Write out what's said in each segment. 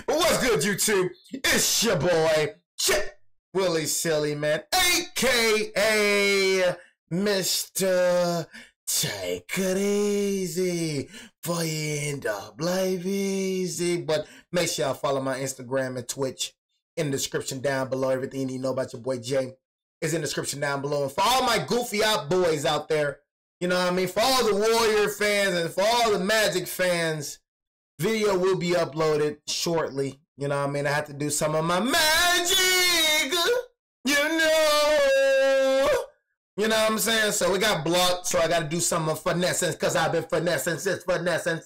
But what's good, YouTube? It's your boy, Chip Willie Silly, man, a.k.a. Mr. Take It Easy for you end up life easy. But make sure y'all follow my Instagram and Twitch in the description down below. Everything you need to know about your boy Jay is in the description down below. And for all my goofy out boys out there, you know what I mean? For all the Warrior fans and for all the Magic fans, video will be uploaded shortly. You know what I mean? I have to do some of my magic, you know what I'm saying? So we got blocked, so I got to do some of finessing because I've been finessing since finessing.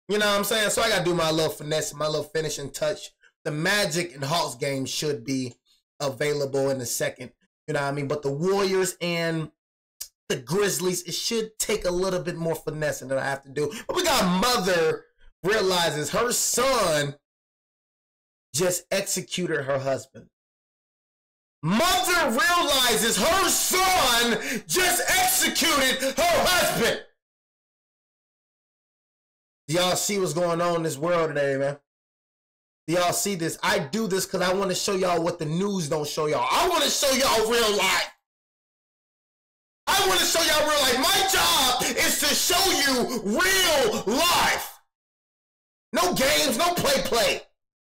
You know what I'm saying? So I got to do my little finesse, my little finishing touch. The Magic and Hawks game should be available in a second. You know what I mean? But the Warriors and the Grizzlies, it should take a little bit more finessing than I have to do. But we got mother realizes her son just executed her husband. Mother realizes her son just executed her husband. Y'all see what's going on in this world today, man? Y'all see this? I do this because I want to show y'all what the news don't show y'all. I want to show y'all real life. I want to show y'all real life. My job is to show you real life. No games, no play.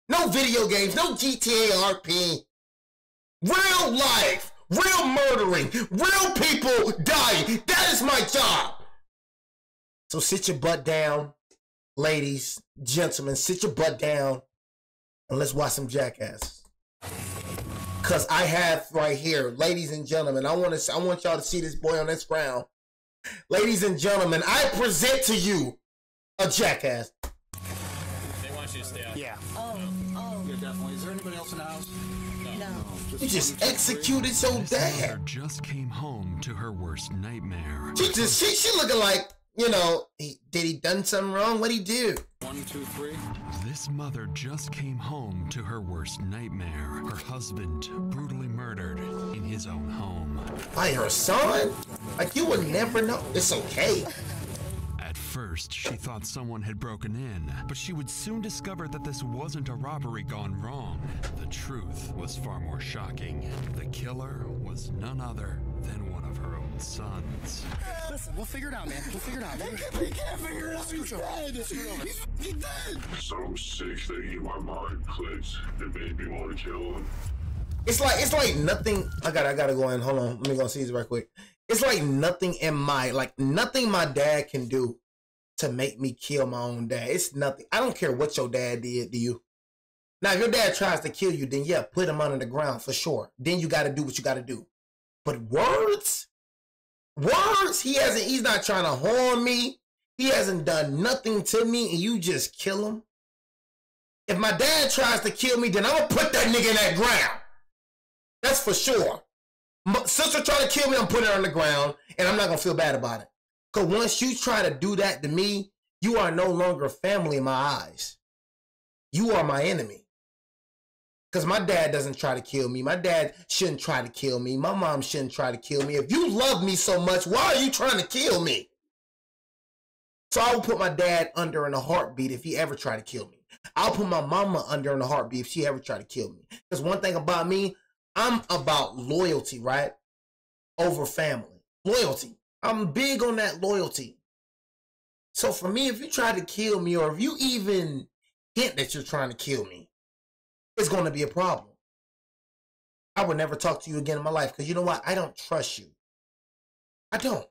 No video games, no GTA RP. Real life, real murdering, real people dying. That is my job. So sit your butt down, ladies, gentlemen, sit your butt down and let's watch some Jackasses. Cause I have right here, ladies and gentlemen, I want y'all to see this boy on this ground. Ladies and gentlemen, I present to you a Jackass. They want you to stay out. Yeah. Oh. Yeah, definitely. Is there anybody else in the house? No. You just executed your dad. Just came home to her worst nightmare. She looking like, you know, did he done something wrong? What'd he do? 1, 2, 3. This mother just came home to her worst nightmare. Her husband brutally murdered in his own home. By her son? Like you would never know. It's okay. At first, she thought someone had broken in, but she would soon discover that this wasn't a robbery gone wrong. The truth was far more shocking. The killer was none other than one of her own sons. Listen, we'll figure it out, man. We'll figure it out. We can't figure it out. He's dead. He's dead. Some sick thing in my mind clicked. It made me want to kill him. It's like nothing. I gotta go in. Hold on. Let me go see this right quick. It's like nothing nothing my dad can do to make me kill my own dad. It's nothing. I don't care what your dad did to you. Now, if your dad tries to kill you, then yeah, put him under the ground for sure. Then you got to do what you got to do. But words, he's not trying to harm me. He hasn't done nothing to me, and you just kill him. If my dad tries to kill me, then I'm gonna put that nigga in that ground. That's for sure. My sister trying to kill me, I'm putting her on the ground, and I'm not gonna feel bad about it. Because once you try to do that to me, you are no longer family in my eyes. You are my enemy. Because my dad doesn't try to kill me. My dad shouldn't try to kill me. My mom shouldn't try to kill me. If you love me so much, why are you trying to kill me? So I will put my dad under in a heartbeat if he ever tried to kill me. I'll put my mama under in a heartbeat if she ever tried to kill me. Because one thing about me, I'm about loyalty, right? Over family. Loyalty. I'm big on that loyalty. So for me, if you try to kill me or if you even hint that you're trying to kill me, it's going to be a problem. I would never talk to you again in my life because you know what? I don't trust you. I don't.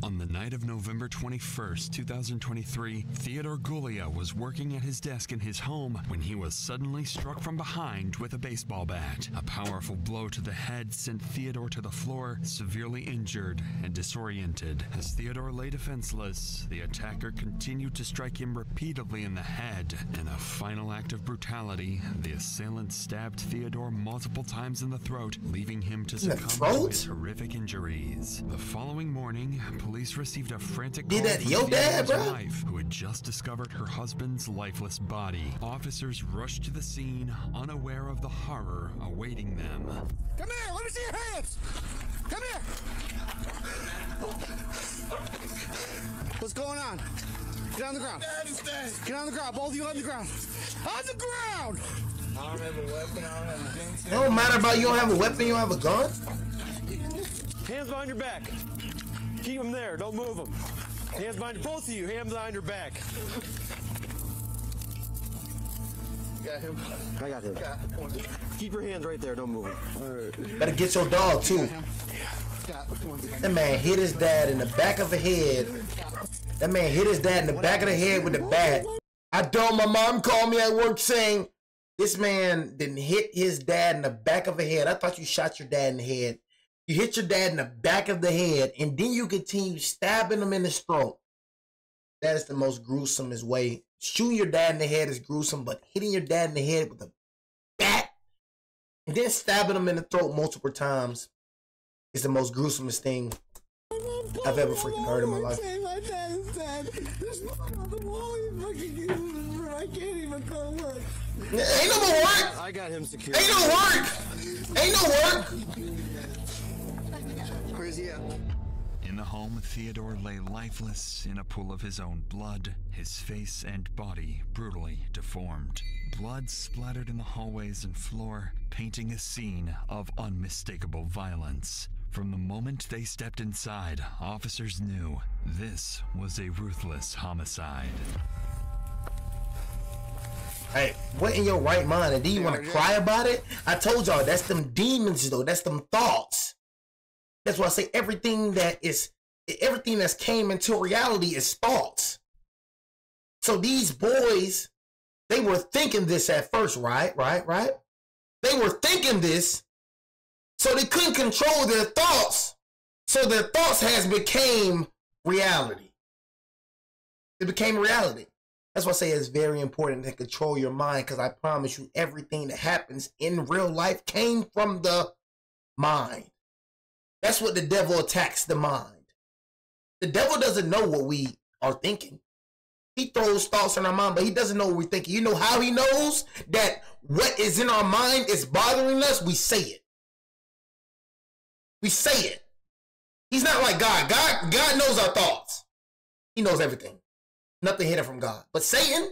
On the night of November 21st, 2023, Theodore Gulia was working at his desk in his home when he was suddenly struck from behind with a baseball bat. A powerful blow to the head sent Theodore to the floor, severely injured and disoriented. As Theodore lay defenseless, the attacker continued to strike him repeatedly in the head. In a final act of brutality, the assailant stabbed Theodore multiple times in the throat, leaving him to succumb to his horrific injuries. The following morning, police received a frantic call from Theodore's wife, who had just discovered her husband's lifeless body. Officers rushed to the scene, unaware of the horror awaiting them. Come here, let me see your hands! Come here! What's going on? Get on the ground. Get on the ground. Both of you on the ground. On the ground! I don't have a weapon. I don't have a gun. It don't matter about you don't have a weapon, you don't have a gun. Hands behind your back. Keep them there. Don't move them. Hands behind both of you. Hands behind your back. Got him. I got him. Keep your hands right there. Don't move them. All right. Better get your dog too. That man hit his dad in the back of the head. That man hit his dad in the back of the head with the bat. I told my mom called me at work saying this man didn't hit his dad in the back of the head. I thought you shot your dad in the head. You hit your dad in the back of the head, and then you continue stabbing him in his throat. That is the most gruesomest way. Shooting your dad in the head is gruesome, but hitting your dad in the head with a bat and then stabbing him in the throat multiple times is the most gruesomest thing I've ever freaking heard in my life. My dad is dead. There's blood on the wall. You fucking use this room. I can't even go look. Ain't no more work. I got him secured. Ain't no work. Ain't no work. Where's he at? In the home, Theodore lay lifeless in a pool of his own blood, his face and body brutally deformed. Blood splattered in the hallways and floor, painting a scene of unmistakable violence. From the moment they stepped inside, officers knew this was a ruthless homicide. Hey, what in your right mind? And do you want to cry about it? I told y'all, that's them demons though. That's them thoughts. That's why I say everything that's came into reality is thoughts. So these boys, they were thinking this at first, right? They were thinking this, so they couldn't control their thoughts. So their thoughts became reality. It became reality. That's why I say it's very important to control your mind, because I promise you everything that happens in real life came from the mind. That's what the devil attacks, the mind. The devil doesn't know what we are thinking. He throws thoughts in our mind, but he doesn't know what we're thinking. You know how he knows that what is in our mind is bothering us? We say it. We say it. He's not like God. God knows our thoughts. He knows everything. Nothing hidden from God. But Satan,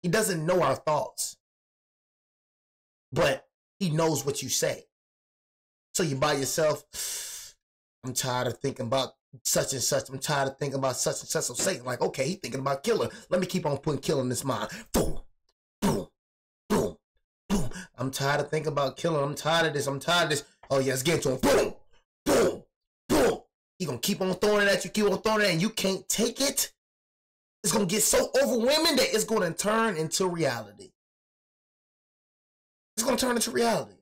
he doesn't know our thoughts. But he knows what you say. So you by yourself, I'm tired of thinking about such and such. I'm tired of thinking about such and such. So Satan, like, okay, he's thinking about killer. Let me keep on putting killer in this mind. Boom, boom, boom, boom. I'm tired of thinking about killing. I'm tired of this. I'm tired of this. Oh, yeah, let's get to him. Boom, boom, boom. He gonna keep on throwing it at you, keep on throwing it, and you can't take it. It's gonna get so overwhelming that it's gonna turn into reality. It's gonna turn into reality.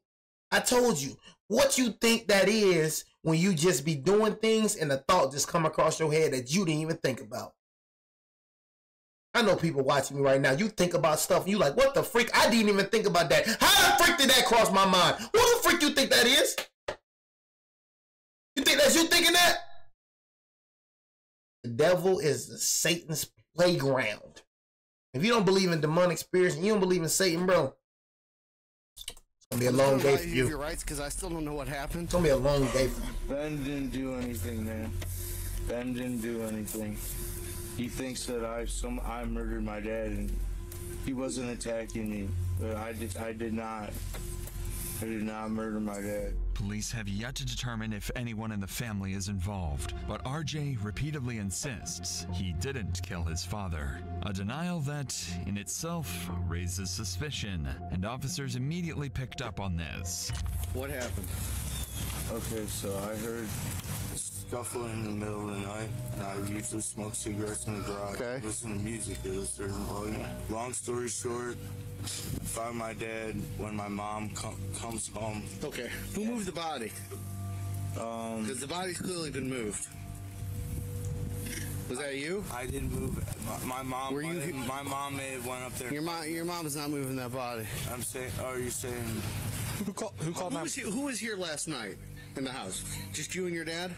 I told you, what you think that is when you just be doing things and a thought just come across your head that you didn't even think about. I know people watching me right now. You think about stuff and you like, what the freak? I didn't even think about that. How the freak did that cross my mind? What the freak you think that is? You think that's you thinking that? The devil is Satan's playground. If you don't believe in demonic spirits and you don't believe in Satan, bro, it's gonna be a long day for you. Your rights, because I still don't know what happened. It's gonna be a long day for you. Ben didn't do anything, man. Ben didn't do anything. He thinks that I murdered my dad, and he wasn't attacking me. But I did not. I did not murder my dad. Police have yet to determine if anyone in the family is involved, but RJ repeatedly insists he didn't kill his father. A denial that, in itself, raises suspicion, and officers immediately picked up on this. What happened? Okay, so I heard a scuffle in the middle of the night, and I usually smoke cigarettes in the garage. Okay. Listen to music at a certain volume. Long story short, I found my dad when my mom comes home. Okay. Who moved the body? Because the body's clearly been moved. Was that you? I didn't move it. My mom. Were you? My mom may have went up there. Your mom is not moving that body. I'm saying. Oh, you're saying? Who called? Who was here last night in the house? Just you and your dad?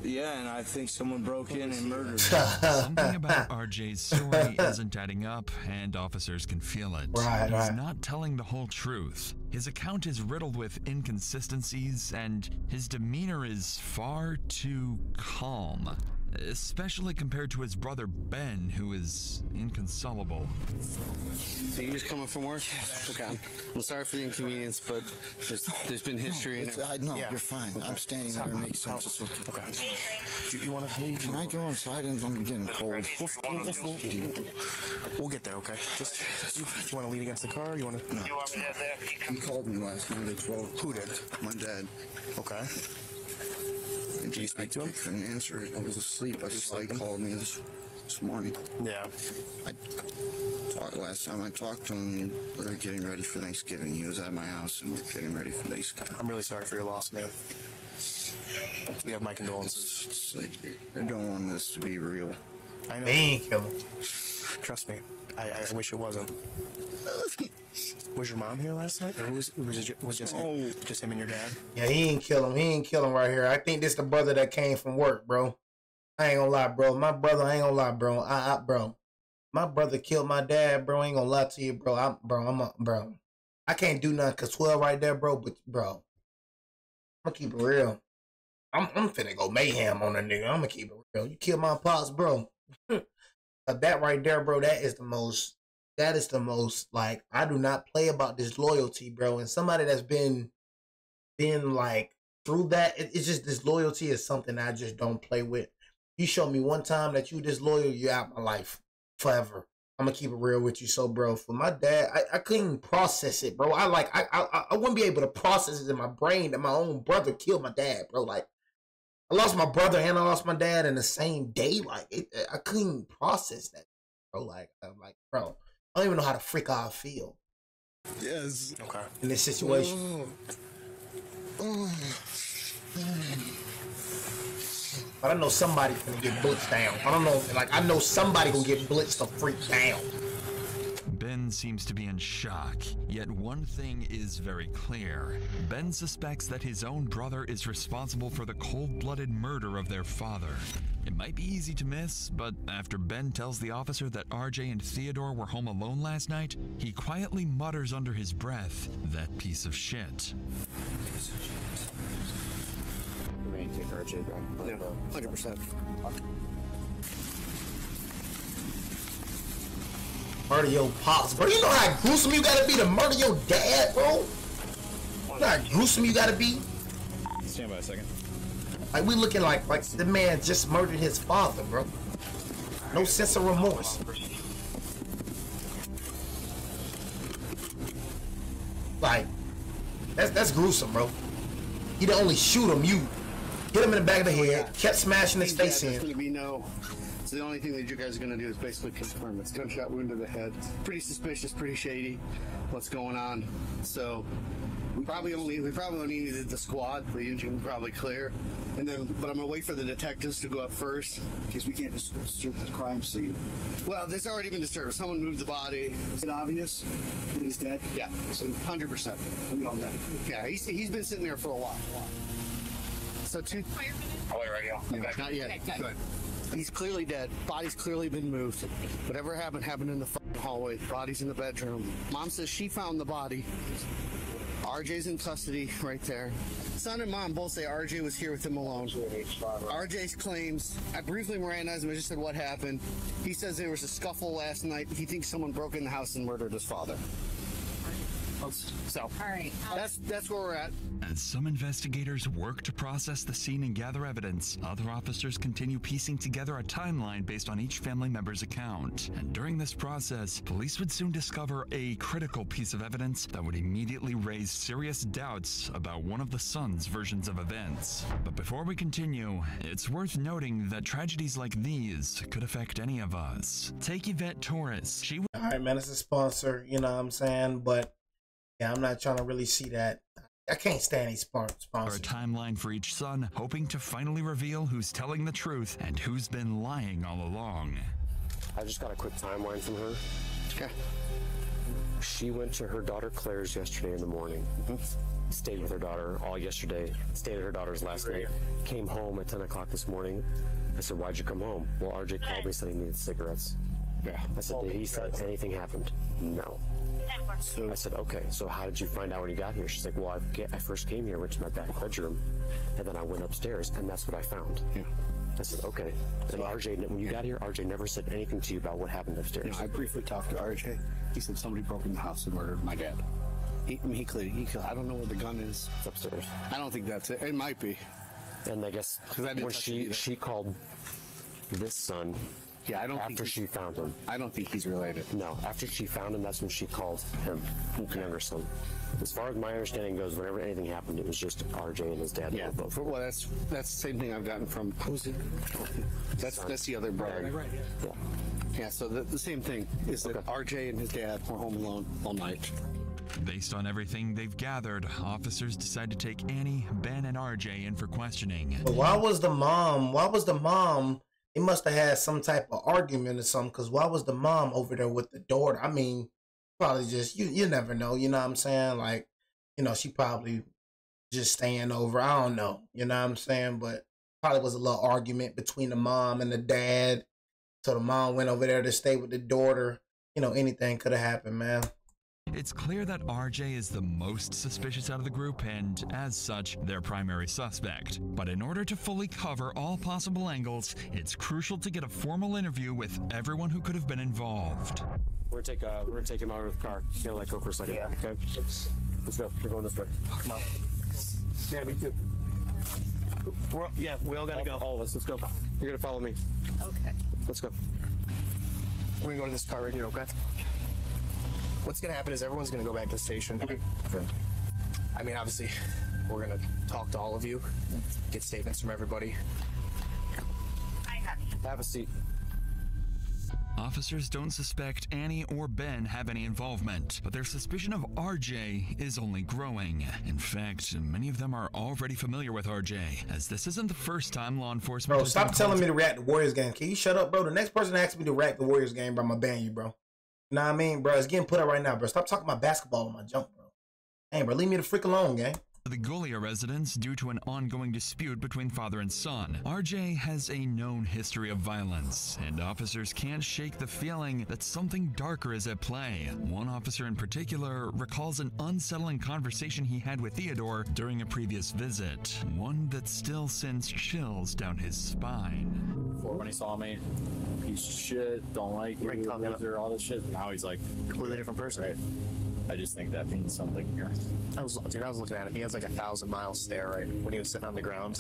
Yeah, and I think someone broke in and murdered him. Something about RJ's story isn't adding up, and officers can feel it. He's not telling the whole truth. His account is riddled with inconsistencies, and his demeanor is far too calm. especially compared to his brother Ben, who is inconsolable. So you just coming from work? Okay. I'm sorry for the inconvenience, but there's been history. No, you're fine. I'm standing there. It makes sense. It's okay. You want to leave? Can I go inside? I'm getting cold. We'll get there, okay? Just you want to lean against the car? You want to? No. He called me last night at 12. Who did? My dad. Okay. Did you speak to him? I couldn't answer it. I was asleep. I just called me this morning. Yeah. Last time I talked to him, we were getting ready for Thanksgiving. He was at my house and we were getting ready for Thanksgiving. I'm really sorry for your loss, man. You have my condolences. It's like, I don't want this to be real. I know. They ain't kill him. Trust me. I wish it wasn't. Was your mom here last night, or was just him and your dad? Yeah, he ain't kill him. He ain't kill him right here. I think this the brother that came from work, bro. I ain't gonna lie, bro. My brother, I ain't gonna lie, bro. Bro. My brother killed my dad, bro. I ain't gonna lie to you, bro. Bro. I can't do nothing cause 12 right there, bro. But bro, I'm gonna keep it real. I'm finna go mayhem on that nigga. I'm gonna keep it real. You killed my pops, bro. That right there, bro. That is the most, like, I do not play about this loyalty, bro. And somebody that's been like through that, it's just this loyalty is something I just don't play with. You show me one time that you disloyal, you're out my life forever. I'm gonna keep it real with you. So, bro, for my dad, I couldn't process it, bro. I wouldn't be able to process it in my brain that my own brother killed my dad, bro. Like, I lost my brother and I lost my dad in the same day. Like, I couldn't process that, bro. Like, bro, I don't even know how the frick I feel. Yes. Okay. In this situation. But I know somebody gonna get blitzed down. I don't know, like, I know somebody gonna get blitzed or freaked down. Ben seems to be in shock, yet one thing is very clear. Ben suspects that his own brother is responsible for the cold-blooded murder of their father. It might be easy to miss, but after Ben tells the officer that RJ and Theodore were home alone last night, he quietly mutters under his breath, "That piece of shit." We may take RJ back. Yeah, 100%. Murder your pops, bro. You know how gruesome you gotta be to murder your dad, bro? You know how gruesome you gotta be? Stand by a second. Like, we looking like the man just murdered his father, bro. No sense of remorse. Like, that's gruesome, bro. You didn't only shoot him, you hit him in the back of the head, kept smashing his face in. There's going to be no. So the only thing that you guys are going to do is basically confirm it's gunshot wound to the head. Pretty suspicious, pretty shady. What's going on? So we probably only needed the squad. The engine probably clear, and then. But I'm going to wait for the detectives to go up first Because we can't disturb the crime scene. Well, there's already been disturbed. Someone moved the body. Is it obvious that he's dead? Yeah, so 100%. We know that. Yeah, he's been sitting there for a while. So two. Oh, wait, radio. Okay. Not yet. Good. He's clearly dead. Body's clearly been moved. Whatever happened in the fucking hallway. Body's in the bedroom. Mom says she found the body. RJ's in custody right there. Son and mom both say RJ was here with him alone. RJ's claims, I briefly Mirandized him. I just said what happened. He says there was a scuffle last night. He thinks someone broke in the house and murdered his father. So, all right. That's where we're at. As some investigators work to process the scene and gather evidence, other officers continue piecing together a timeline based on each family member's account. And during this process, police would soon discover a critical piece of evidence that would immediately raise serious doubts about one of the sons' versions of events. But before we continue, it's worth noting that tragedies like these could affect any of us. Take Yvette Torres. All right, man, it's a sponsor, you know what I'm saying? But yeah, I'm not trying to really see that. I can't stand these sponsors. A timeline for each son, hoping to finally reveal who's telling the truth and who's been lying all along. I just got a quick timeline from her. Okay. She went to her daughter Claire's yesterday in the morning. Stayed with her daughter all yesterday. Stayed at her daughter's last night. Came home at 10 o'clock this morning. I said, "Why'd you come home?" Well, RJ called me, said he needed cigarettes. Yeah. I said, "Did he say anything happened?" No. So I said, "Okay, so how did you find out when you got here?" She's like, "Well, I first came here, went to my back bedroom, and then I went upstairs, and that's what I found." Yeah. I said, okay. And RJ, when you got here, RJ never said anything to you about what happened upstairs. I briefly talked to RJ. He said somebody broke in the house and murdered my dad. He I don't know where the gun is. It's upstairs. I don't think that's it. It might be. And I guess when she called this son, yeah, I don't after she found him. I don't think he's related. No, after she found him, that's when she called him, the younger son. As far as my understanding goes, whenever anything happened, it was just RJ and his dad. Yeah, both. Well, that's the same thing I've gotten from. Who's it? That's the other brother. Right. Yeah. Yeah. So the same thing is that RJ and his dad were home alone all night. Based on everything they've gathered, officers decide to take Annie, Ben, and RJ in for questioning. But why was the mom? They must have had some type of argument or something, because why was the mom over there with the daughter? I mean, probably just, you never know, you know what I'm saying? Like, you know, she probably just staying over. I don't know, you know what I'm saying? But probably was a little argument between the mom and the dad. So the mom went over there to stay with the daughter. You know, anything could have happened, man. It's clear that RJ is the most suspicious out of the group and, as such, their primary suspect. But in order to fully cover all possible angles, it's crucial to get a formal interview with everyone who could have been involved. We're gonna take him out of the car. Gonna let go for a second. Yeah. Okay. Let's go. We're going this way. Come on. Yeah, me too. We all gotta go. All of us. Let's go. You're gonna follow me. Okay. Let's go. We're gonna go to this car right here, okay? What's gonna happen is everyone's gonna go back to the station. Okay. I mean, obviously, we're gonna talk to all of you, get statements from everybody. Have a seat. Officers don't suspect Annie or Ben have any involvement, but their suspicion of RJ is only growing. In fact, many of them are already familiar with RJ, as this isn't the first time law enforcement... Bro, stop telling me to react to Warriors game. Can you shut up, bro? The next person that asks me to react to Warriors game, bro, I'm gonna ban you, bro. You know what I mean, bro? It's getting put up right now, bro. Stop talking about basketball on my jump, bro. Hey, bro, leave me the freak alone, gang. The Golia residence, due to an ongoing dispute between father and son, RJ has a known history of violence, and officers can't shake the feeling that something darker is at play. One officer in particular recalls an unsettling conversation he had with Theodore during a previous visit, one that still sends chills down his spine. Before, when he saw me, piece of shit, don't like you, loser, all this shit. Now he's like Completely different person. Right. I just think that means something here. I was looking at him. He has like 1,000-mile stare right when he was sitting on the ground.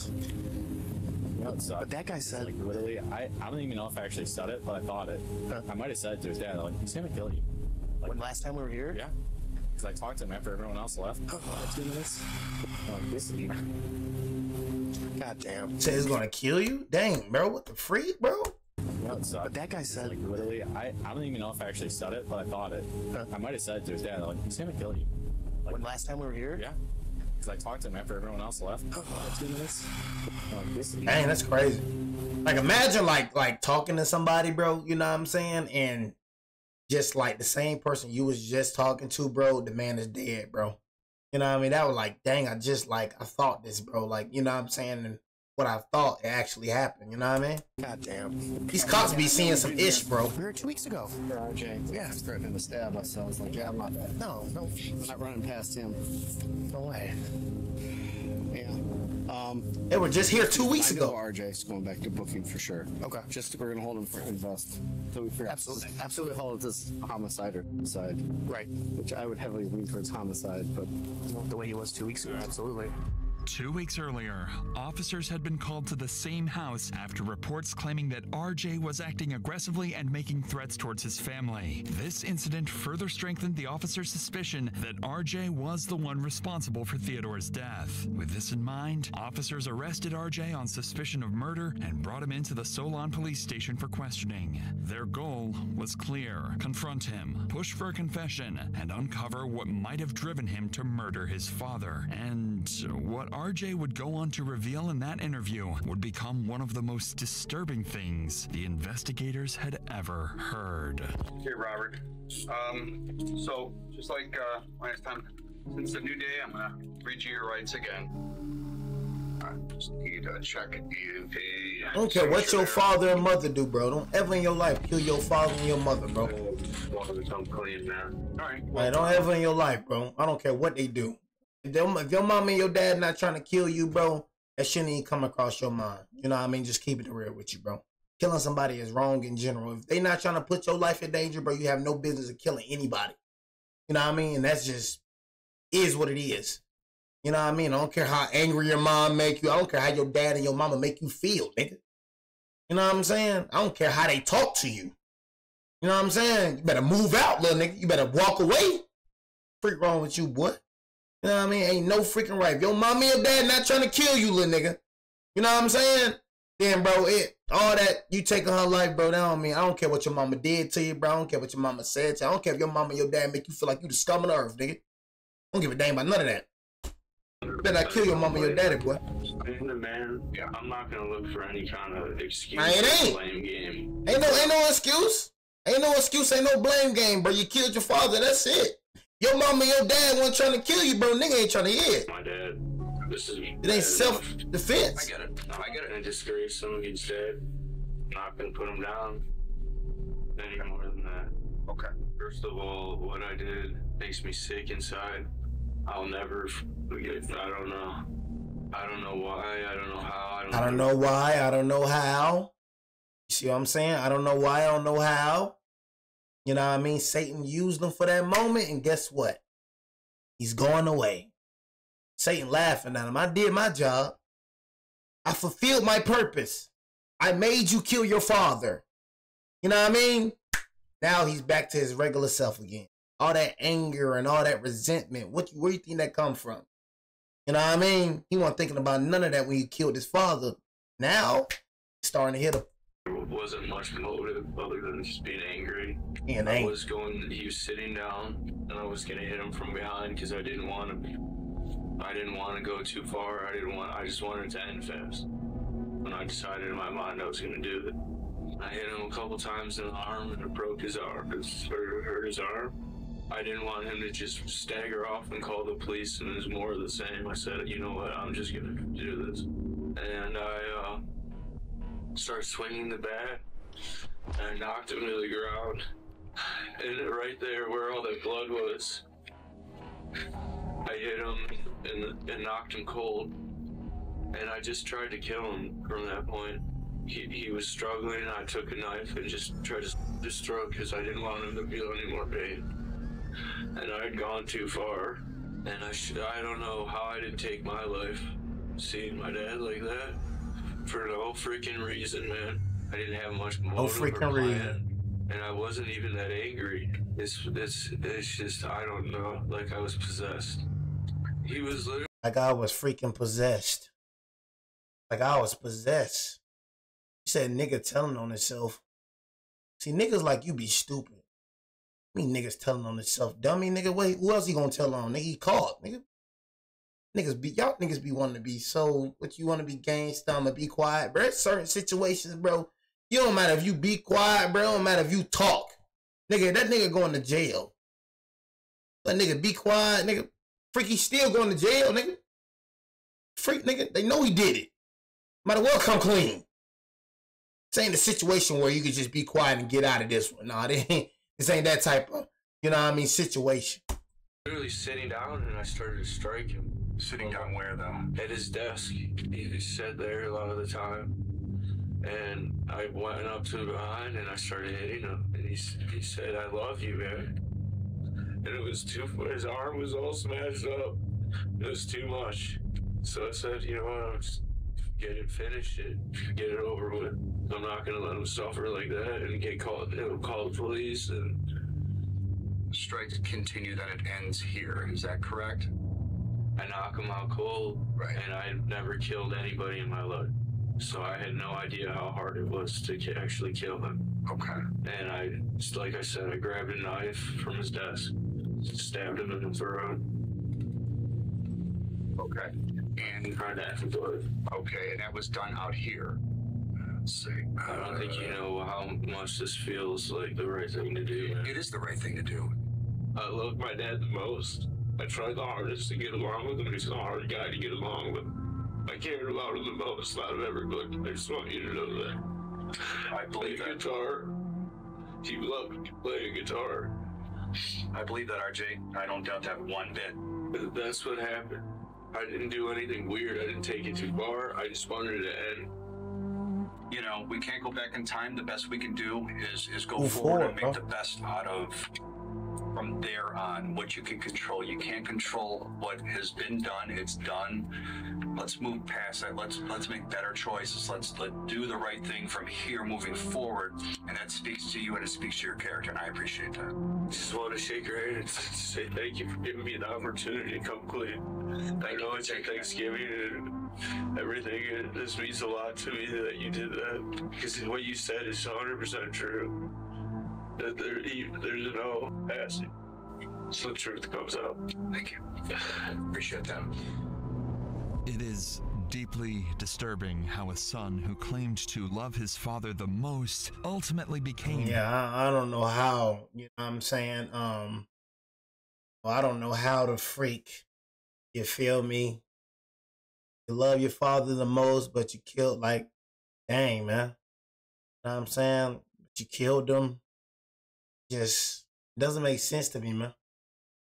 You know, it sucks. But that guy said, like, literally, I don't even know if I actually said it, but I thought it. I might have said it to his dad, like, he's gonna kill you. Like, when last time we were here? Yeah. Because I talked to him after everyone else left. 2 minutes. God damn. Say it's gonna kill you? Dang, bro, what the freak, bro? You know, it sucks. But that guy said, like, literally, I don't even know if I actually said it, but I thought it. I might have said it to his dad, like, he's gonna kill you. Like, when last time we were here? Yeah. Because I talked to him after everyone else left. 2 minutes. Dang, that's crazy. Like, imagine like talking to somebody, bro, you know what I'm saying? And just like the same person you was just talking to, bro, the man is dead, bro. You know what I mean? That was like, dang, I thought this, bro. Like, you know what I'm saying? And what I thought it actually happened, you know what I mean? God damn. These cops be seeing some ish, bro. We were 2 weeks ago. RJ. Yeah. He's threatening to stab us, so I was like, yeah, I'm not. No. I'm not running past him. No way. Yeah. They were just here 2 weeks I know ago. RJ's going back to booking for sure. Okay. Just we're gonna hold him for invest. So we figure Absolutely. Absolutely call it this homicide or homicide. Right. Which I would heavily lean towards homicide, but The way he was 2 weeks ago. Absolutely. 2 weeks earlier, officers had been called to the same house after reports claiming that RJ was acting aggressively and making threats towards his family. This incident further strengthened the officers' suspicion that RJ was the one responsible for Theodore's death. With this in mind, officers arrested RJ on suspicion of murder and brought him into the Solon police station for questioning. Their goal was clear: confront him, push for a confession, and uncover what might have driven him to murder his father. And what RJ would go on to reveal in that interview would become one of the most disturbing things the investigators had ever heard. Okay, Robert. So just like last time, since the new day, I'm gonna read you your rights again. I just need to check a DNP. I don't care what your father and mother do, bro. Don't ever in your life kill your father and your mother, bro. Water come clean, man. All right. Like, don't ever in your life, bro. I don't care what they do. If your mom and your dad not trying to kill you, bro, that shouldn't even come across your mind. You know what I mean? Just keep it real with you, bro. Killing somebody is wrong in general. If they not trying to put your life in danger, bro, you have no business of killing anybody. You know what I mean? And that's just is what it is. You know what I mean? I don't care how angry your mom make you. I don't care how your dad and your mama make you feel, nigga. You know what I'm saying? I don't care how they talk to you. You know what I'm saying? You better move out, little nigga. You better walk away. Freak wrong with you, boy. You know what I mean? Ain't no freaking right. If your mama and your dad not trying to kill you, little nigga. You know what I'm saying? Then, bro, all that you taking her life, bro, that don't mean, I don't care what your mama did to you, bro. I don't care what your mama said to you. I don't care if your mama and your dad make you feel like you the scum of the earth, nigga. I don't give a damn about none of that. You better not kill your mama and your daddy, boy. Man, yeah, I'm not gonna look for any kind of excuse. It ain't. Blame game. Ain't no excuse. Ain't no excuse. Ain't no blame game, bro. You killed your father. That's it. Your mama and your dad weren't trying to kill you, bro. Nigga ain't trying to hear it. My dad. This is. It ain't self-defense. I get it. I get it in disgrace. Some of he's dead. I'm not gonna put him down any more than that. Okay. First of all, what I did makes me sick inside. I'll never forget. I don't know. I don't know why. I don't know how. I don't know why. I don't know how. You see what I'm saying? I don't know why. I don't know how. You know what I mean? Satan used them for that moment, and guess what? He's going away. Satan laughing at him. I did my job. I fulfilled my purpose. I made you kill your father. You know what I mean? Now he's back to his regular self again. All that anger and all that resentment. Where do you think that come from? You know what I mean? He wasn't thinking about none of that when he killed his father. Now, he's starting to hit him. There wasn't much motive other than just being angry. He was sitting down, and I was gonna hit him from behind because I didn't want to go too far. I just wanted to end fast. When I decided in my mind I was gonna do it, I hit him a couple times in the arm, and it broke his arm. It hurt his arm. I didn't want him to just stagger off and call the police, and it was more of the same. I said, you know what, I'm just gonna do this. And I started swinging the bat, and I knocked him to the ground. And right there where all that blood was, I hit him and knocked him cold. And I just tried to kill him from that point. He was struggling, and I took a knife and just tried to his throat because I didn't want him to feel any more pain. And I had gone too far, and I don't know how I didn't take my life, seeing my dad like that, for no freaking reason, man. I didn't have much motive. No freaking reason. And I wasn't even that angry. It's just, I don't know, like I was possessed. He was literally... Like I was freaking possessed. Like I was possessed. You said nigga telling on himself. See, niggas like you be stupid. I mean, niggas telling on himself. Dummy, nigga. Wait, who else he gonna tell on? Nigga, he caught, nigga. Y'all niggas be wanting to be so, what you want to be gangsta, I'ma be quiet. Bro, there's certain situations, bro. You don't matter if you be quiet, bro. It don't matter if you talk. Nigga, that nigga going to jail. That nigga be quiet, nigga. Freaky still going to jail, nigga. Freak, nigga. They know he did it. Might as well come clean. This ain't a situation where you could just be quiet and get out of this one. Nah, this ain't that type of, you know what I mean, situation. Literally sitting down, and I started to strike him. Sitting down where, though? At his desk. He sat there a lot of the time. And I went up to behind, and I started hitting him. And he said, I love you, man. And it was his arm was all smashed up. It was too much. So I said, you know what, I'm just finish it, get it over with. I'm not gonna let him suffer like that and call the police. And strikes continue, that it ends here. Is that correct? I knock him out cold, right? And I never killed anybody in my life, so I had no idea how hard it was to actually kill him. Okay. And like I said, I grabbed a knife from his desk, stabbed him in the throat. Okay. And tried to have blood. Okay, and that was done out here. Let's see. I don't think you know how much this feels like the right thing to do. It is the right thing to do. I love my dad the most. I tried the hardest to get along with him. He's a hard guy to get along with. I cared about him the most out of everybody. I just want you to know that. I believe that. Guitar. He loved playing guitar. I believe that, RJ. I don't doubt that one bit. That's what happened. I didn't do anything weird. I didn't take it too far. I just wanted it to end. You know, we can't go back in time. The best we can do is go forward and make the best out of from there on what you can control. You can't control what has been done. It's done. Let's move past that. Let's make better choices. Let's do the right thing from here moving forward. And that speaks to you and it speaks to your character, and I appreciate that. Just want to shake your hand and say thank you for giving me the opportunity to come clean. I know it's your Thanksgiving and everything, and this means a lot to me that you did that, because what you said is 100% true. That there's no passing, so the truth comes out. Thank you. Appreciate that. It is deeply disturbing how a son who claimed to love his father the most ultimately became... Yeah, I don't know how, you know what I'm saying? Well, I don't know how to freak, you feel me? You love your father the most, but you killed, like, dang, man. You know what I'm saying? But you killed him. Just doesn't make sense to me, man.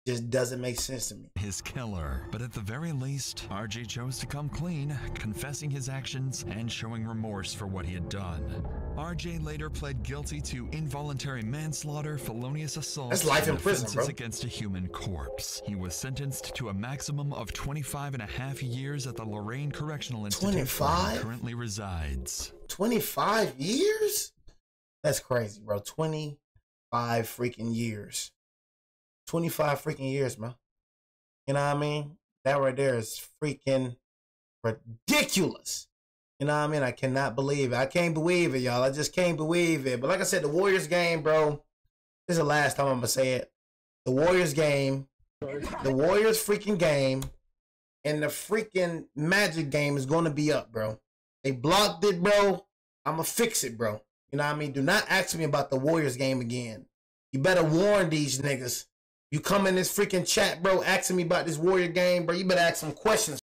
Just doesn't make sense to me. His killer. But at the very least, RJ chose to come clean, confessing his actions and showing remorse for what he had done. RJ later pled guilty to involuntary manslaughter, felonious assault, that's life in and prison, offenses bro. against a human corpse. He was sentenced to a maximum of 25.5 years at the Lorain Correctional Institute, 25? where he currently resides. 25 years? That's crazy, bro. 25 freaking years. 25 freaking years, man. You know what I mean? That right there is freaking ridiculous. You know what I mean? I cannot believe it. I can't believe it, y'all. I just can't believe it. But like I said, the Warriors game, bro, this is the last time I'm going to say it. The Warriors game, the Warriors freaking game, and the freaking Magic game is going to be up, bro. They blocked it, bro. I'm going to fix it, bro. You know what I mean? Do not ask me about the Warriors game again. You better warn these niggas. You come in this freaking chat, bro, asking me about this Warrior game, bro. You better ask some questions